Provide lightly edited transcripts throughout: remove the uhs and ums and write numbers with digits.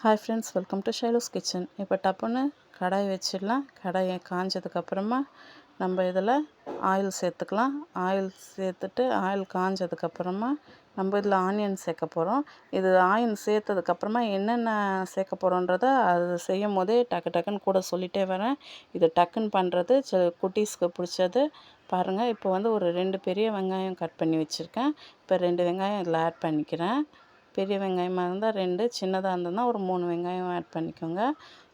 Hi friends, welcome to Shylo's kitchen. இப்போ டப்புன்னு கடாய் வச்சிடலாம். கடாயை காஞ்சதுக்கப்புறமா நம்ம இதில் ஆயில் சேர்த்துக்கலாம். ஆயில் சேர்த்துட்டு ஆயில் காஞ்சதுக்கப்புறமா நம்ம இதில் ஆனியன் சேர்க்க போகிறோம். இது ஆனியன் சேர்த்ததுக்கப்புறமா என்னென்ன சேர்க்க போகிறோன்றத அது செய்யும் போதே டக்குன்னு கூட சொல்லிகிட்டே வரேன். இது டக்குன்னு பண்ணுறது குட்டீஸ்க்கு பிடிச்சது. பாருங்கள், இப்போ வந்து ஒரு 2 பெரிய வெங்காயம் கட் பண்ணி வச்சுருக்கேன். இப்போ 2 வெங்காயம் இதில் ஆட் பண்ணிக்கிறேன். பெரிய வெங்காயமாக இருந்தால் 2, சின்னதாக இருந்ததுன்னா ஒரு 3 வெங்காயம் ஆட் பண்ணிக்கோங்க.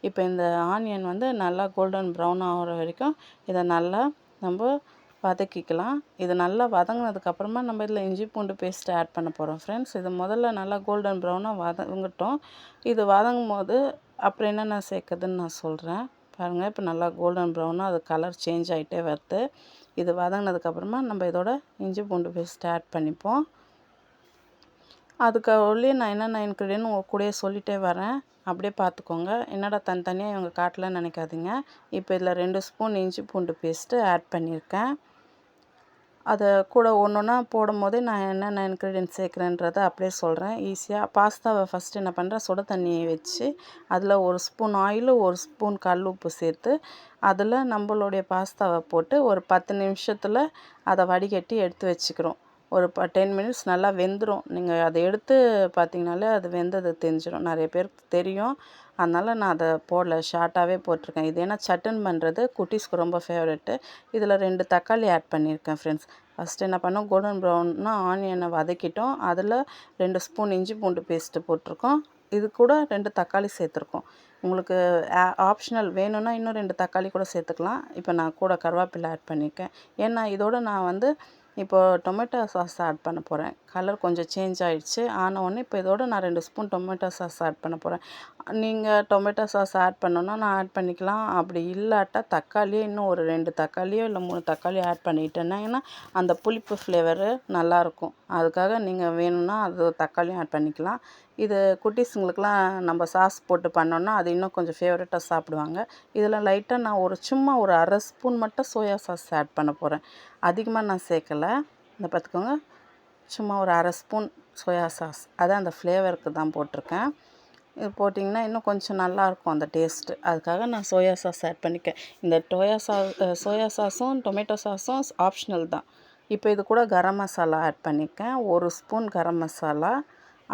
இப்போ இந்த ஆனியன் வந்து நல்லா கோல்டன் ப்ரௌன் ஆகிற வரைக்கும் இதை நல்லா நம்ம வதக்கிக்கலாம். இது நல்லா வதங்கினதுக்கப்புறமா நம்ம இதில் இஞ்சி பூண்டு பேஸ்ட்டு ஆட் பண்ண போகிறோம் ஃப்ரெண்ட்ஸ். இது முதல்ல நல்லா கோல்டன் ப்ரௌனாக வதங்கட்டும். இது வதங்கும் போது அப்புறம் என்னென்ன சேர்க்குதுன்னு நான் சொல்கிறேன். பாருங்கள், இப்போ நல்லா கோல்டன் ப்ரௌனாக அது கலர் சேஞ்ச் ஆகிட்டே வருது. இது வதங்கினதுக்கப்புறமா நம்ம இதோட இஞ்சி பூண்டு பேஸ்ட்டு ஆட் பண்ணிப்போம். அதுக்கு உள்ளே நான் என்னென்ன இன்க்ரீடியன்ட் உங்கள் கூடயே சொல்லிகிட்டே வரேன். அப்படியே பார்த்துக்கோங்க. என்னடா தனித்தனியாக இவங்க காட்டலன்னு நினைக்காதீங்க. இப்போ இதில் 2 ஸ்பூன் இஞ்சி பூண்டு பேஸ்ட்டு ஆட் பண்ணியிருக்கேன். அதை கூட ஒன்று ஒன்றா போடும்போதே நான் என்னென்ன இன்க்ரீடியன்ட் சேர்க்குறேன்றதை அப்படியே சொல்கிறேன் ஈஸியாக. பாஸ்தாவை ஃபஸ்ட்டு என்ன பண்ணுறேன், சுட தண்ணியை வச்சு அதில் 1 ஸ்பூன் ஆயிலு 1 ஸ்பூன் கல் உப்பு சேர்த்து அதில் நம்மளுடைய பாஸ்தாவை போட்டு ஒரு 10 நிமிஷத்தில் அதை வடிகட்டி எடுத்து வச்சுக்கிறோம். ஒரு 10 மினிட்ஸ் நல்லா வெந்துடும். நீங்கள் அதை எடுத்து பார்த்தீங்கனாலே அது வெந்தது தெரிஞ்சிடும். நிறைய பேருக்கு தெரியும், அதனால் நான் அதை போடல, ஷார்ட்டாகவே போட்டிருக்கேன். இது ஏன்னா சட்டன் பண்ணுறது குட்டீஸ்க்கு ரொம்ப ஃபேவரெட்டு. இதில் 2 தக்காளி ஆட் பண்ணியிருக்கேன் ஃப்ரெண்ட்ஸ். ஃபஸ்ட்டு என்ன பண்ணோம், கோல்டன் ப்ரௌன்னா ஆனியனை வதக்கிட்டோம். அதில் 2 ஸ்பூன் இஞ்சி பூண்டு பேஸ்ட்டு போட்டிருக்கோம். இது கூட 2 தக்காளி சேர்த்துருக்கோம். உங்களுக்கு ஆப்ஷனல் வேணும்னா இன்னும் 2 தக்காளி கூட சேர்த்துக்கலாம். இப்போ நான் கூட கருவேப்பிலை ஆட் பண்ணியிருக்கேன். ஏன்னா இதோட நான் வந்து இப்போது டொமேட்டோ சாஸ் ஆட் பண்ண போகிறேன். கலர் கொஞ்சம் சேஞ்ச் ஆகிடுச்சு. ஆனவுடனே இப்போ இதோட நான் 2 ஸ்பூன் டொமேட்டோ சாஸ் ஆட் பண்ண போகிறேன். நீங்கள் டொமேட்டோ சாஸ் ஆட் பண்ணணுன்னா நான் ஆட் பண்ணிக்கலாம். அப்படி இல்லாட்டா தக்காளியே இன்னும் ஒரு 2 தக்காளியோ இல்லை 3 தக்காளியோ ஆட் பண்ணிட்டேன்னா அந்த புளிப்பு ஃப்ளேவரு நல்லாயிருக்கும். அதுக்காக நீங்கள் வேணும்னா அது தக்காளியும் ஆட் பண்ணிக்கலாம். இது குட்டீஸுங்களுக்கெலாம் நம்ம சாஸ் போட்டு பண்ணோன்னா அது இன்னும் கொஞ்சம் ஃபேவரட்டாக சாப்பிடுவாங்க. இதில் லைட்டாக நான் சும்மா ஒரு 1/2 ஸ்பூன் மட்டும் சோயா சாஸ் ஆட் பண்ண போகிறேன். அதிகமாக நான் சேர்க்கலை. இந்த பார்த்துக்கோங்க, சும்மா ஒரு 1/2 ஸ்பூன் சோயா சாஸ், அது அந்த ஃப்ளேவருக்கு தான் போட்டிருக்கேன். இது போட்டிங்கன்னா இன்னும் கொஞ்சம் நல்லாயிருக்கும் அந்த டேஸ்ட்டு. அதுக்காக நான் சோயா சாஸ் ஆட் பண்ணிக்கேன். இந்த சோயா சாஸும் டொமேட்டோ சாஸும் ஆப்ஷனல் தான். இப்போ இது கூட கரம் மசாலா ஆட் பண்ணியிருக்கேன். 1 ஸ்பூன் கரம் மசாலா.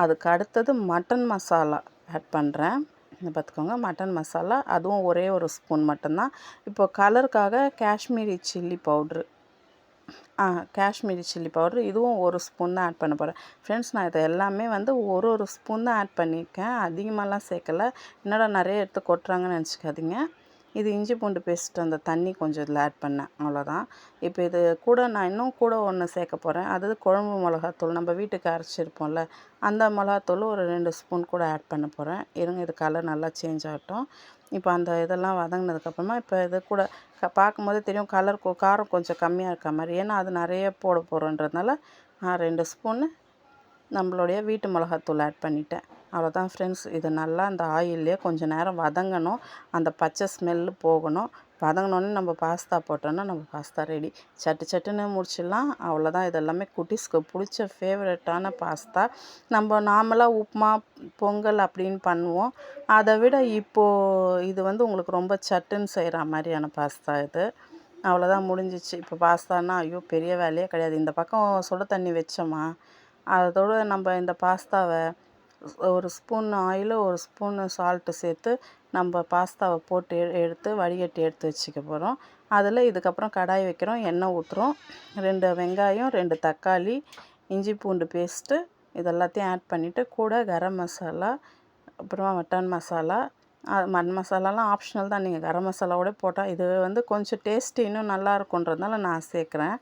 அதுக்கு அடுத்தது மட்டன் மசாலா ஆட் பண்ணுறேன். இந்த பார்த்துக்கோங்க, மட்டன் மசாலா அதுவும் ஒரே 1 ஸ்பூன் மட்டும்தான். இப்போ கலருக்காக Kashmiri chilli powder Kashmiri chilli powder இதுவும் 1 ஸ்பூன் தான் ஆட் பண்ண போகிறேன். ஃப்ரெண்ட்ஸ், நான் இதை எல்லாமே வந்து ஒரு ஸ்பூன் தான் ஆட் பண்ணியிருக்கேன். அதிகமாகலாம் சேர்க்கலை. என்னடா நிறைய எடுத்து கொட்டுறாங்கன்னு நினச்சிக்காதீங்க. இது இஞ்சி பூண்டு பேஸ்ட் அந்த தண்ணி கொஞ்சம் இதில் ஆட் பண்ணேன், அவ்வளோதான். இப்போ இது கூட நான் இன்னும் கூட ஒன்று சேர்க்க போகிறேன். அதாவது குழம்பு மிளகாத்தூள் நம்ம வீட்டுக்கு அரைச்சிருப்போம்ல, அந்த மிளகாத்தூள் ஒரு 2 ஸ்பூன் கூட ஆட் பண்ண போகிறேன். இருங்க, இது கலர் நல்லா சேஞ்ச் ஆகட்டும். இப்போ அந்த இதெல்லாம் வதங்கினதுக்கப்புறமா இப்போ இது கூட பார்க்கும்போதே தெரியும் காரம் கொஞ்சம் கம்மியாக இருக்க மாதிரி. ஏன்னா அது நிறைய போட போகிறோன்றதுனால நான் 2 ஸ்பூன்னு நம்மளுடைய வீட்டு மிளகாத்தூள் ஆட் பண்ணிட்டேன். அவ்வளோதான் ஃப்ரெண்ட்ஸ். இது நல்லா அந்த ஆயில்லையே கொஞ்சம் நேரம் வதங்கணும். அந்த பச்சை ஸ்மெல்லு போகணும். வதங்கினோடனே நம்ம பாஸ்தா போட்டோன்னா நம்ம பாஸ்தா ரெடி. சட்டுன்னு முடிச்சிடலாம். அவ்வளோதான். இது எல்லாமே குட்டீஸ்க்கு பிடிச்ச ஃபேவரட்டான பாஸ்தா. நம்ம நார்மலாக உப்புமா, பொங்கல் அப்படின்னு பண்ணுவோம். அதை விட இப்போது இது வந்து உங்களுக்கு ரொம்ப சட்டுன்னு செய்கிற மாதிரியான பாஸ்தா இது. அவ்வளோதான், முடிஞ்சிச்சு. இப்போ பாஸ்தானா ஐயோ பெரிய வேலையே கிடையாது. இந்த பக்கம் சுட தண்ணி வச்சோமா, அதோடு நம்ம இந்த பாஸ்தாவை 1 ஸ்பூன் ஆயிலு 1 ஸ்பூன் சால்ட்டு சேர்த்து நம்ம பாஸ்தாவை போட்டு எடுத்து வடிகட்டி எடுத்து வச்சுக்க போகிறோம். அதில் இதுக்கப்புறம் கடாய் வைக்கிறோம், எண்ணெய் ஊற்றுறோம். 2 வெங்காயம், 2 தக்காளி, இஞ்சி பூண்டு பேஸ்ட்டு இது எல்லாத்தையும் ஆட் பண்ணிவிட்டு கூட கரம் மசாலா, அப்புறமா மட்டன் மசாலா. மட்டன் மசாலாலாம் ஆப்ஷனல் தான். நீங்கள் கரம் மசாலாவோட போட்டால் இது வந்து கொஞ்சம் டேஸ்ட்டு இன்னும் நல்லா இருக்குன்றதுனால நான் சேர்க்குறேன்.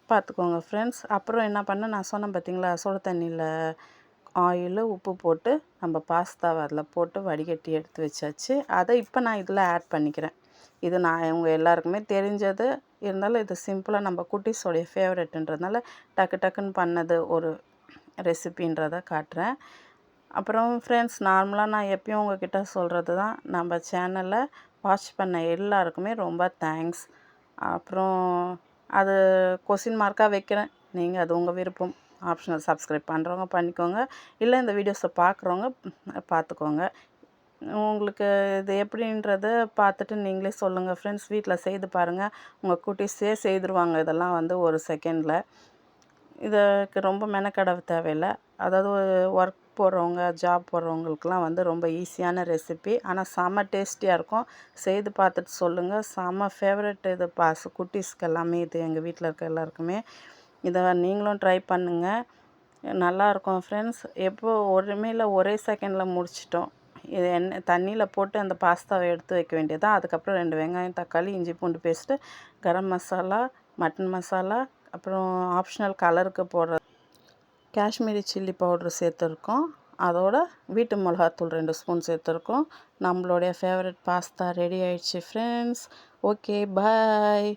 பார்த்துக்கோங்க ஃப்ரெண்ட்ஸ். அப்புறம் என்ன பண்ணேன், நான் சொன்னேன் பார்த்தீங்களா, சுடு தண்ணியில் ஆயிலு உப்பு போட்டு நம்ம பாஸ்தாவை அதில் போட்டு வடிகட்டி எடுத்து வச்சாச்சு. அதை இப்போ நான் இதில் ஆட் பண்ணிக்கிறேன். இது நான் இவங்க எல்லாருக்குமே தெரிஞ்சது. இருந்தாலும் இது சிம்பிளாக நம்ம குட்டீஸோடைய ஃபேவரெட்டுன்றதுனால டக்குன்னு பண்ணது ஒரு ரெசிபின்றதை காட்டுறேன். அப்புறம் ஃப்ரெண்ட்ஸ், நார்மலாக நான் எப்பயும் உங்ககிட்ட சொல்கிறது தான், நம்ம சேனலை வாட்ச் பண்ண எல்லாருக்குமே ரொம்ப தேங்க்ஸ். அப்புறம் அது கொஸ்டின் மார்க்காக வைக்கிறேன். நீங்கள் அது உங்கள் விருப்பம். ஆப்ஷனல். சப்ஸ்கிரைப் பண்ணுறவங்க பண்ணிக்கோங்க, இல்லை இந்த வீடியோஸை பார்க்குறவங்க பார்த்துக்கோங்க. உங்களுக்கு இது எப்படின்றத பார்த்துட்டு நீங்களே சொல்லுங்கள் ஃப்ரெண்ட்ஸ். வீட்டில் செய்து பாருங்கள், உங்கள் குட்டீஸே செய்துருவாங்க இதெல்லாம் வந்து ஒரு செகண்டில். இதுக்கு ரொம்ப மெனக்கெட தேவையில்லை. அதாவது ஒர்க் போகிறவங்க, ஜாப் போகிறவங்களுக்குலாம் வந்து ரொம்ப ஈஸியான ரெசிபி. ஆனால் செம்ம டேஸ்டியாக இருக்கும். செய்து பார்த்துட்டு சொல்லுங்கள். செம்ம ஃபேவரட் இது குட்டீஸ்க்கு எல்லாமே. இது எங்கள் வீட்டில் இருக்க எல்லாருக்குமே. இதை நீங்களும் ட்ரை பண்ணுங்கள், நல்லாயிருக்கும் ஃப்ரெண்ட்ஸ். ஒரே செகண்டில் முடிச்சிட்டோம். இது தண்ணியில் போட்டு அந்த பாஸ்தாவை எடுத்து வைக்க வேண்டியதான். அதுக்கப்புறம் 2 வெங்காயம், தக்காளி, இஞ்சி பூண்டு பேஸ்ட்டு, கரம் மசாலா, மட்டன் மசாலா, அப்புறம் ஆப்ஷனல் கலருக்கு போடுற காஷ்மீரி சில்லி பவுட்ரு சேர்த்துருக்கோம். அதோட வீட்டு மிளகாத்தூள் 2 ஸ்பூன் சேர்த்துருக்கோம். நம்மளுடைய ஃபேவரட் பாஸ்தா ரெடி ஆயிடுச்சு ஃப்ரெண்ட்ஸ். ஓகே, பாய்.